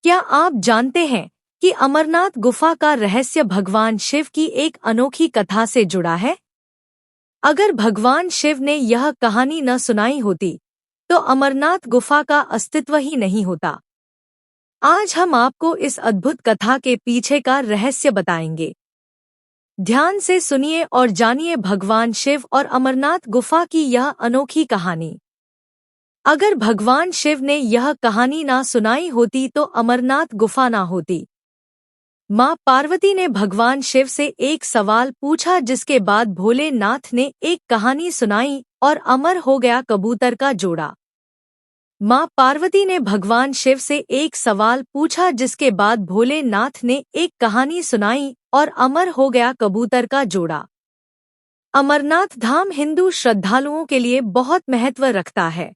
क्या आप जानते हैं कि अमरनाथ गुफा का रहस्य भगवान शिव की एक अनोखी कथा से जुड़ा है? अगर भगवान शिव ने यह कहानी न सुनाई होती, तो अमरनाथ गुफा का अस्तित्व ही नहीं होता। आज हम आपको इस अद्भुत कथा के पीछे का रहस्य बताएंगे। ध्यान से सुनिए और जानिए भगवान शिव और अमरनाथ गुफा की यह अनोखी कहानी। अगर भगवान शिव ने यह कहानी ना सुनाई होती तो अमरनाथ गुफा ना होती। माँ पार्वती ने भगवान शिव से एक सवाल पूछा, जिसके बाद भोलेनाथ ने एक कहानी सुनाई और अमर हो गया कबूतर का जोड़ा। माँ पार्वती ने भगवान शिव से एक सवाल पूछा, जिसके बाद भोलेनाथ ने एक कहानी सुनाई और अमर हो गया कबूतर का जोड़ा। अमरनाथ धाम हिंदू श्रद्धालुओं के लिए बहुत महत्व रखता है।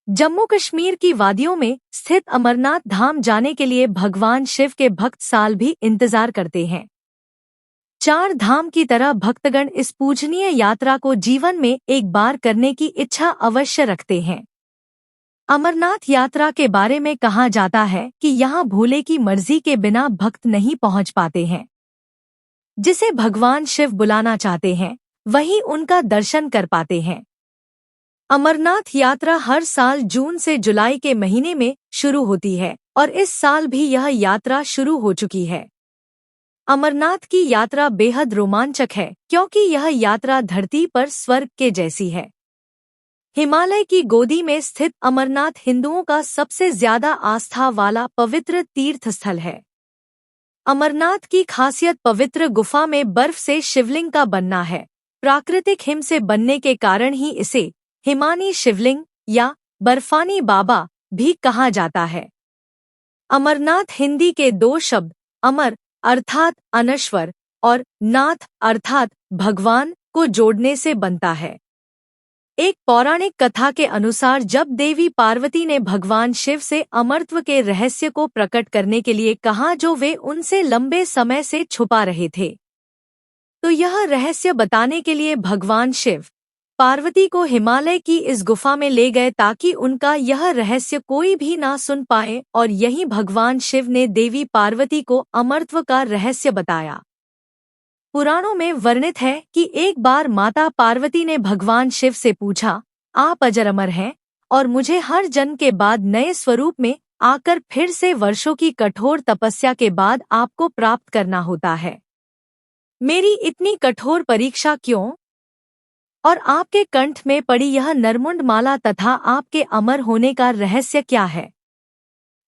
जम्मू कश्मीर की वादियों में स्थित अमरनाथ धाम जाने के लिए भगवान शिव के भक्त साल भी इंतजार करते हैं। चार धाम की तरह भक्तगण इस पूजनीय यात्रा को जीवन में एक बार करने की इच्छा अवश्य रखते हैं। अमरनाथ यात्रा के बारे में कहा जाता है कि यहाँ भोले की मर्जी के बिना भक्त नहीं पहुँच पाते हैं। जिसे भगवान शिव बुलाना चाहते हैं, वही उनका दर्शन कर पाते हैं। अमरनाथ यात्रा हर साल जून से जुलाई के महीने में शुरू होती है और इस साल भी यह यात्रा शुरू हो चुकी है। अमरनाथ की यात्रा बेहद रोमांचक है, क्योंकि यह यात्रा धरती पर स्वर्ग के जैसी है। हिमालय की गोदी में स्थित अमरनाथ हिंदुओं का सबसे ज्यादा आस्था वाला पवित्र तीर्थ स्थल है। अमरनाथ की खासियत पवित्र गुफा में बर्फ से शिवलिंग का बनना है। प्राकृतिक हिम से बनने के कारण ही इसे हिमानी शिवलिंग या बर्फानी बाबा भी कहा जाता है। अमरनाथ हिंदी के दो शब्द अमर अर्थात अनश्वर और नाथ अर्थात भगवान को जोड़ने से बनता है। एक पौराणिक कथा के अनुसार जब देवी पार्वती ने भगवान शिव से अमरत्व के रहस्य को प्रकट करने के लिए कहा, जो वे उनसे लंबे समय से छुपा रहे थे, तो यह रहस्य बताने के लिए भगवान शिव पार्वती को हिमालय की इस गुफा में ले गए, ताकि उनका यह रहस्य कोई भी ना सुन पाए, और यहीं भगवान शिव ने देवी पार्वती को अमरत्व का रहस्य बताया। पुराणों में वर्णित है कि एक बार माता पार्वती ने भगवान शिव से पूछा, आप अजर अमर हैं और मुझे हर जन्म के बाद नए स्वरूप में आकर फिर से वर्षों की कठोर तपस्या के बाद आपको प्राप्त करना होता है। मेरी इतनी कठोर परीक्षा क्यों? और आपके कंठ में पड़ी यह नरमुंड माला तथा आपके अमर होने का रहस्य क्या है?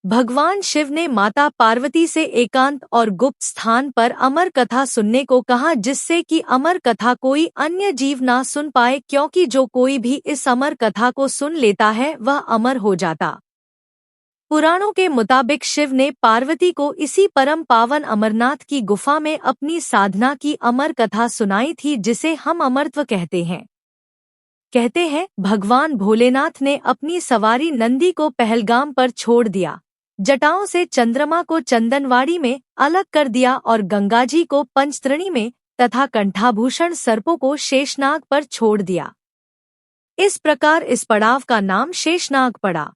भगवान शिव ने माता पार्वती से एकांत और गुप्त स्थान पर अमर कथा सुनने को कहा, जिससे कि अमर कथा कोई अन्य जीव ना सुन पाए, क्योंकि जो कोई भी इस अमर कथा को सुन लेता है वह अमर हो जाता। पुराणों के मुताबिक शिव ने पार्वती को इसी परम पावन अमरनाथ की गुफा में अपनी साधना की अमर कथा सुनाई थी, जिसे हम अमरत्व कहते हैं। कहते हैं भगवान भोलेनाथ ने अपनी सवारी नंदी को पहलगाम पर छोड़ दिया, जटाओं से चंद्रमा को चंदनवाड़ी में अलग कर दिया और गंगाजी को पंचतरणी में तथा कंठाभूषण सर्पों को शेषनाग पर छोड़ दिया। इस प्रकार इस पड़ाव का नाम शेषनाग पड़ा।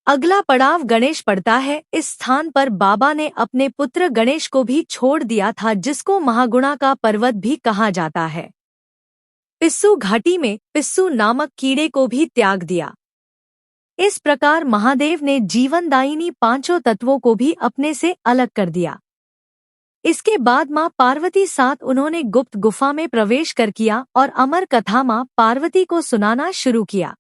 अगला पड़ाव गणेश पड़ता है। इस स्थान पर बाबा ने अपने पुत्र गणेश को भी छोड़ दिया था, जिसको महागुणा का पर्वत भी कहा जाता है। पिस्सू घाटी में पिस्सू नामक कीड़े को भी त्याग दिया। इस प्रकार महादेव ने जीवनदायिनी पांचों तत्वों को भी अपने से अलग कर दिया। इसके बाद मां पार्वती साथ उन्होंने गुप्त गुफा में प्रवेश कर किया और अमर कथा मां पार्वती को सुनाना शुरू किया।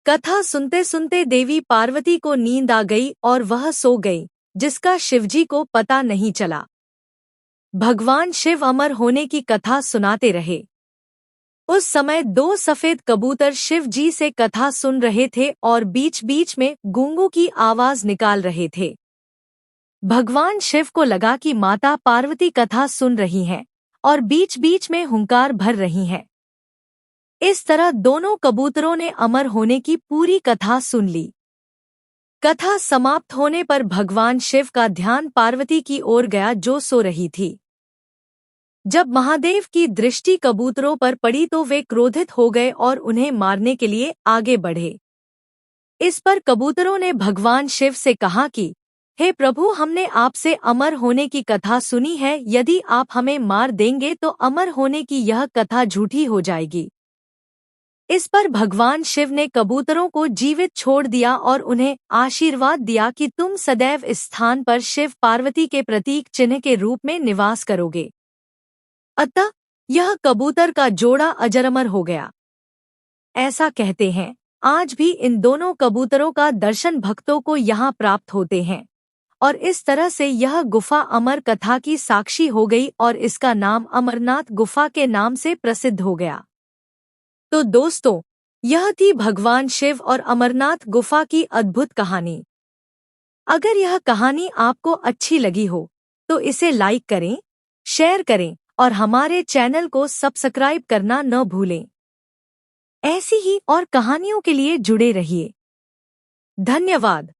कथा सुनते सुनते देवी पार्वती को नींद आ गई और वह सो गई, जिसका शिवजी को पता नहीं चला। भगवान शिव अमर होने की कथा सुनाते रहे। उस समय दो सफेद कबूतर शिव जी से कथा सुन रहे थे और बीच बीच में गूंगों की आवाज निकाल रहे थे। भगवान शिव को लगा कि माता पार्वती कथा सुन रही हैं और बीच बीच में हुंकार भर रही हैं। इस तरह दोनों कबूतरों ने अमर होने की पूरी कथा सुन ली। कथा समाप्त होने पर भगवान शिव का ध्यान पार्वती की ओर गया, जो सो रही थी। जब महादेव की दृष्टि कबूतरों पर पड़ी तो वे क्रोधित हो गए और उन्हें मारने के लिए आगे बढ़े। इस पर कबूतरों ने भगवान शिव से कहा कि हे प्रभु, हमने आपसे अमर होने की कथा सुनी है, यदि आप हमें मार देंगे तो अमर होने की यह कथा झूठी हो जाएगी। इस पर भगवान शिव ने कबूतरों को जीवित छोड़ दिया और उन्हें आशीर्वाद दिया कि तुम सदैव इस स्थान पर शिव पार्वती के प्रतीक चिन्ह के रूप में निवास करोगे। अतः यह कबूतर का जोड़ा अजर-अमर हो गया। ऐसा कहते हैं आज भी इन दोनों कबूतरों का दर्शन भक्तों को यहाँ प्राप्त होते हैं और इस तरह से यह गुफा अमर कथा की साक्षी हो गई और इसका नाम अमरनाथ गुफा के नाम से प्रसिद्ध हो गया। तो दोस्तों, यह थी भगवान शिव और अमरनाथ गुफा की अद्भुत कहानी। अगर यह कहानी आपको अच्छी लगी हो तो इसे लाइक करें, शेयर करें और हमारे चैनल को सब्सक्राइब करना न भूलें। ऐसी ही और कहानियों के लिए जुड़े रहिए। धन्यवाद।